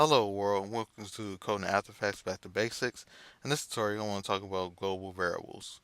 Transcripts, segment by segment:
Hello world, welcome to Coding After Effects Back to Basics. In this tutorial I want to talk about global variables.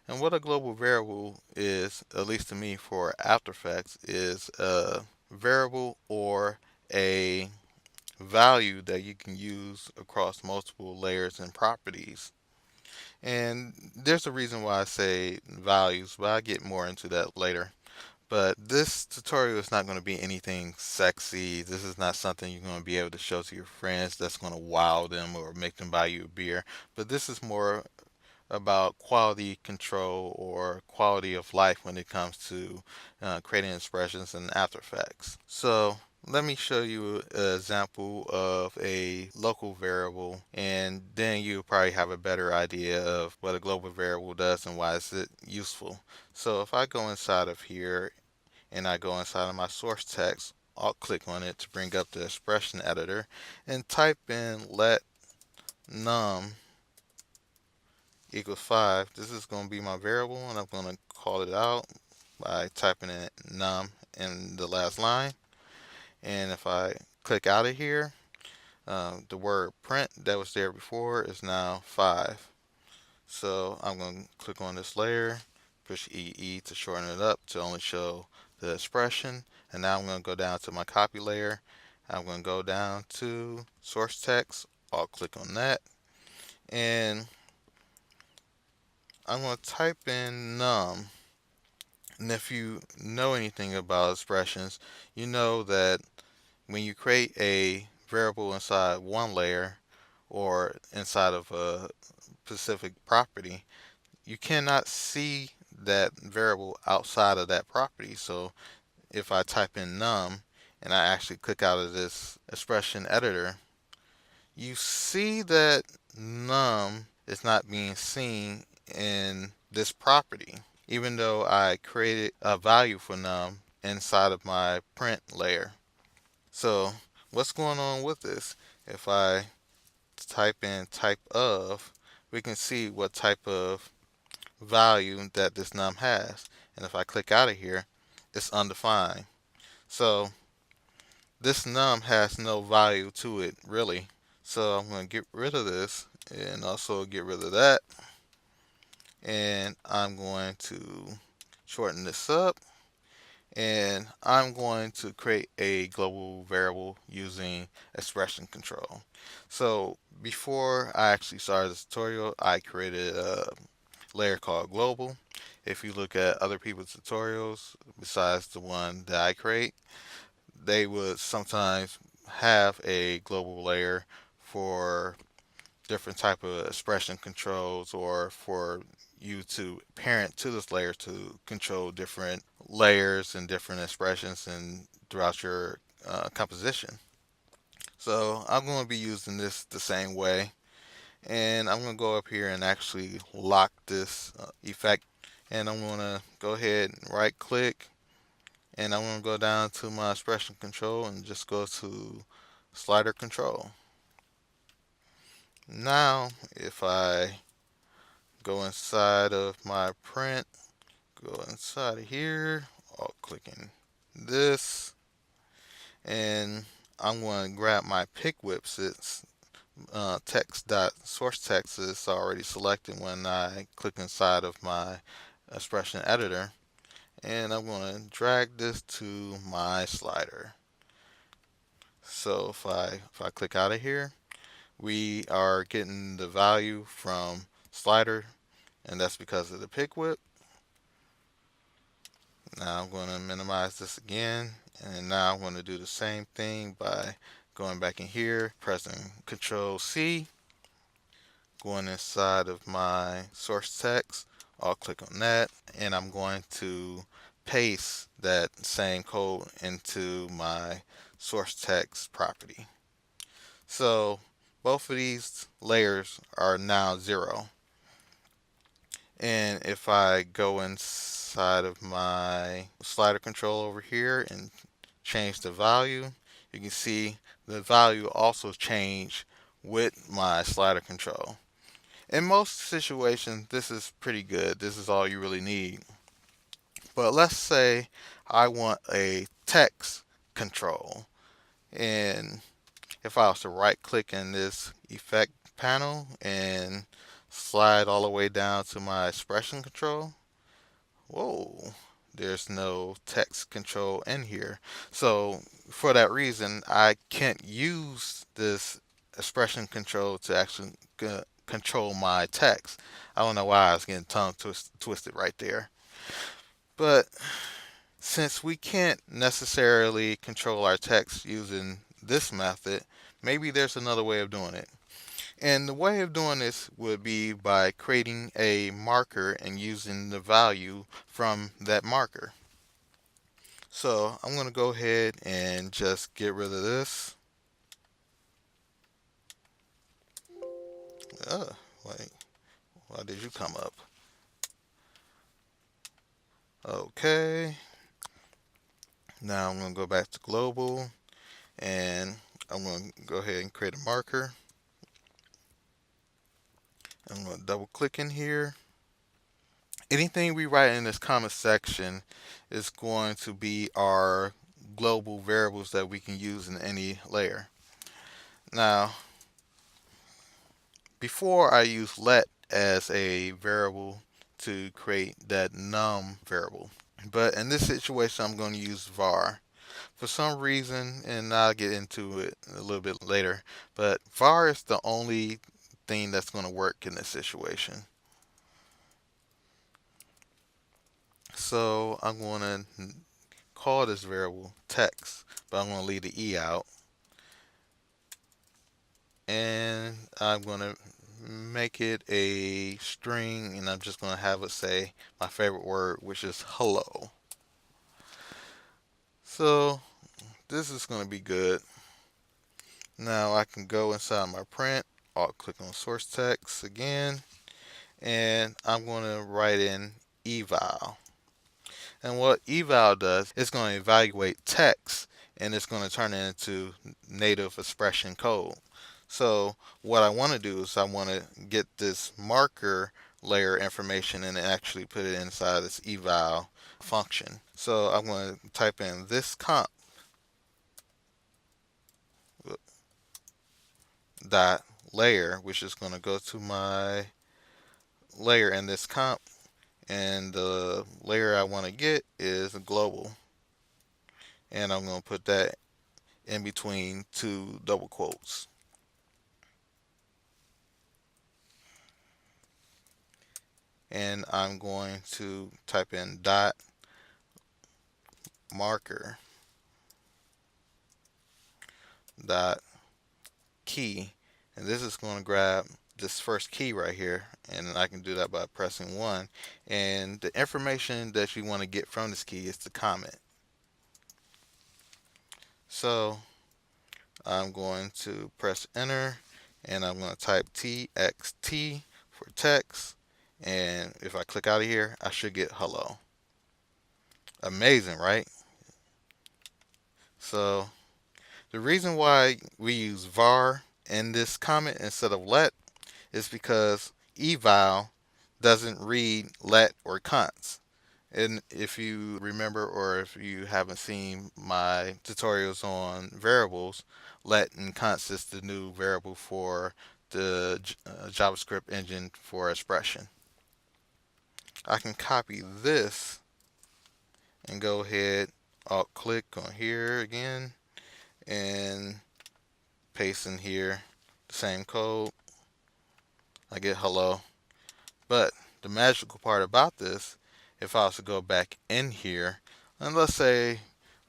And what a global variable is, at least to me for After Effects, is a variable or a value that you can use across multiple layers and properties. And there's a reason why I say values, but I'll get more into that later. But this tutorial is not going to be anything sexy. This is not something you're going to be able to show to your friends that's going to wow them or make them buy you a beer. But this is more about quality control or quality of life when it comes to creating expressions in After Effects. So let me show you an example of a local variable, and then you'll probably have a better idea of what a global variable does and why is it useful. So if I go inside of here and I go inside of my source text, I'll click on it to bring up the expression editor and type in let num equals 5. This is going to be my variable, and I'm going to call it out by typing in num in the last line. And if I click out of here, the word print that was there before is now 5. So I'm going to click on this layer, push EE to shorten it up to only show the expression. And now I'm going to go down to my copy layer. I'm going to go down to source text. I'll click on that. And I'm going to type in num. And if you know anything about expressions, you know that when you create a variable inside one layer or inside of a specific property, you cannot see that variable outside of that property. So if I type in num and I actually click out of this expression editor, you see that num is not being seen in this property, even though I created a value for num inside of my print layer. So what's going on with this? If I type in type of, we can see what type of value that this num has. And if I click out of here, it's undefined. So this num has no value to it really. So I'm going to get rid of this and also get rid of that. And I'm going to shorten this up. And I'm going to create a global variable using expression control. So before I actually started this tutorial, I created a layer called global. If you look at other people's tutorials besides the one that I create, they would sometimes have a global layer for different type of expression controls or for you to parent to this layer to control different layers and different expressions and throughout your composition. So I'm going to be using this the same way, and I'm going to go up here and actually lock this effect, and I'm going to go ahead and right click, and I'm going to go down to my expression control and just go to slider control. Now if I go inside of my print, go inside of here, I'll click in this, and I'm going to grab my pick whip since text dot source text is already selected when I click inside of my expression editor, and I'm going to drag this to my slider. So if I click out of here, we are getting the value from slider, and that's because of the pick whip. Now I'm going to minimize this again, and now I'm going to do the same thing by going back in here, pressing Control C, going inside of my source text. I'll click on that, and I'm going to paste that same code into my source text property. So both of these layers are now 0. And if I go inside of my slider control over here and change the value, you can see the value also change with my slider control. In most situations, this is pretty good. This is all you really need. But let's say I want a text control, and if I was to right click in this effect panel and slide all the way down to my expression control, whoa, there's no text control in here. So for that reason, I can't use this expression control to actually control my text. I don't know why I was getting twisted right there. But since we can't necessarily control our text using this method, maybe there's another way of doing it. And the way of doing this would be by creating a marker and using the value from that marker. So I'm going to go ahead and just get rid of this. Wait, why did you come up? Okay, now I'm going to go back to global and I'm going to go ahead and create a marker. I'm going to double click in here. Anything we write in this comment section is going to be our global variables that we can use in any layer. Now, before I use let as a variable to create that num variable. But in this situation, I'm going to use var. For some reason, and I'll get into it a little bit later, but var is the only thing that's going to work in this situation. So I'm going to call this variable text, but I'm going to leave the e out. And I'm going to make it a string, and I'm just going to have it say my favorite word, which is hello. So this is going to be good. Now I can go inside my print, I'll click on source text again, and I'm going to write in eval. And what eval does, it's going to evaluate text and it's going to turn it into native expression code. So what I want to do is I want to get this marker layer information and actually put it inside this eval function. So I'm going to type in this comp dot layer, which is going to go to my layer in this comp, and the layer I want to get is a global, and I'm going to put that in between two double quotes. And I'm going to type in dot marker dot key, and this is going to grab this first key right here, and I can do that by pressing 1, and the information that you want to get from this key is the comment. So I'm going to press enter, and I'm going to type txt for text, and if I click out of here I should get hello. Amazing, right? So the reason why we use var in this comment instead of let is because eval doesn't read let or const. And if you remember, or if you haven't seen my tutorials on variables, let and const is the new variable for the JavaScript engine for expression. I can copy this and go ahead, I'll click on here again and paste in here the same code. I get hello. But the magical part about this, if I was to go back in here, and let's say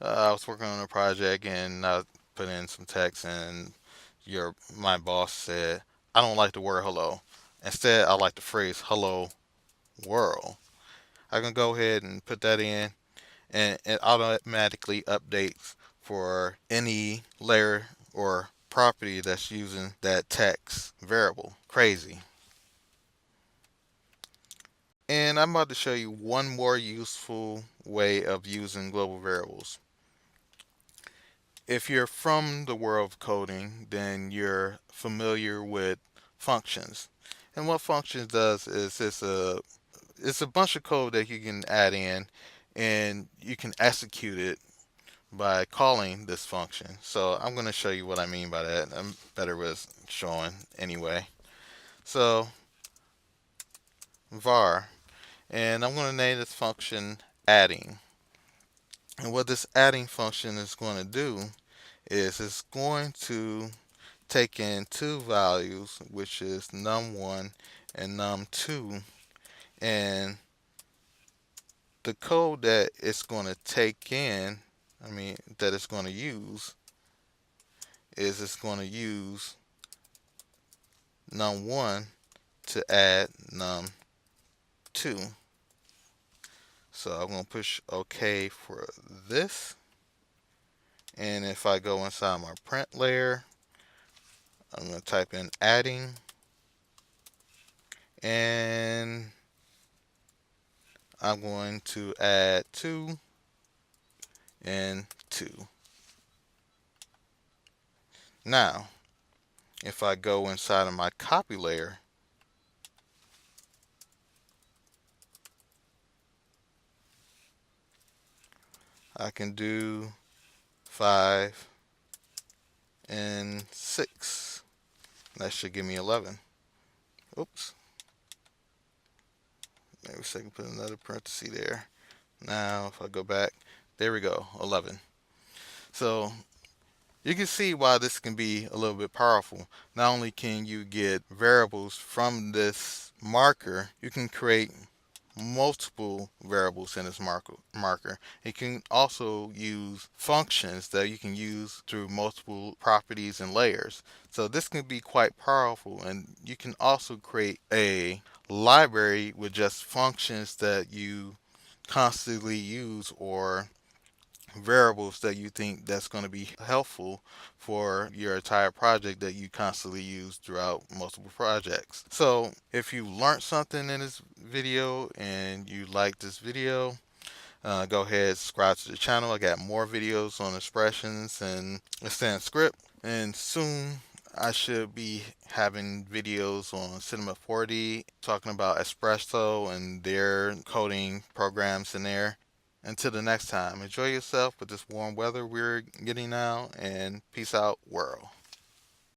I was working on a project and I put in some text and my boss said, I don't like the word hello. Instead, I like the phrase hello world. I can go ahead and put that in, and it automatically updates for any layer or property that's using that text variable. Crazy. And I'm about to show you one more useful way of using global variables. If you're from the world of coding, then you're familiar with functions. And what functions does is it's a bunch of code that you can add in and you can execute it by calling this function. So I'm going to show you what I mean by that. I'm better with showing anyway. So var, and I'm going to name this function adding. And what this adding function is going to do is it's going to take in two values, which is num1 and num2, and the code that it's going to take in, that it's going to use, is it's going to use num1 to add num2. So I'm going to push OK for this. And if I go inside my print layer, I'm going to type in adding, and I'm going to add 2 and 2. Now, if I go inside of my copy layer, I can do 5 and 6. That should give me 11. Oops. Maybe I can put another parenthesis there. Now, if I go back, there we go, 11. So you can see why this can be a little bit powerful. Not only can you get variables from this marker, you can create multiple variables in this marker. You can also use functions that you can use through multiple properties and layers. So this can be quite powerful, and you can also create a library with just functions that you constantly use, or variables that you think that's going to be helpful for your entire project that you constantly use throughout multiple projects. So if you learned something in this video and you like this video, go ahead, subscribe to the channel. I got more videos on expressions and Sans script, and soon I should be having videos on Cinema 4D talking about Espresso and their coding programs in there. Until the next time, enjoy yourself with this warm weather we're getting now, and peace out, world.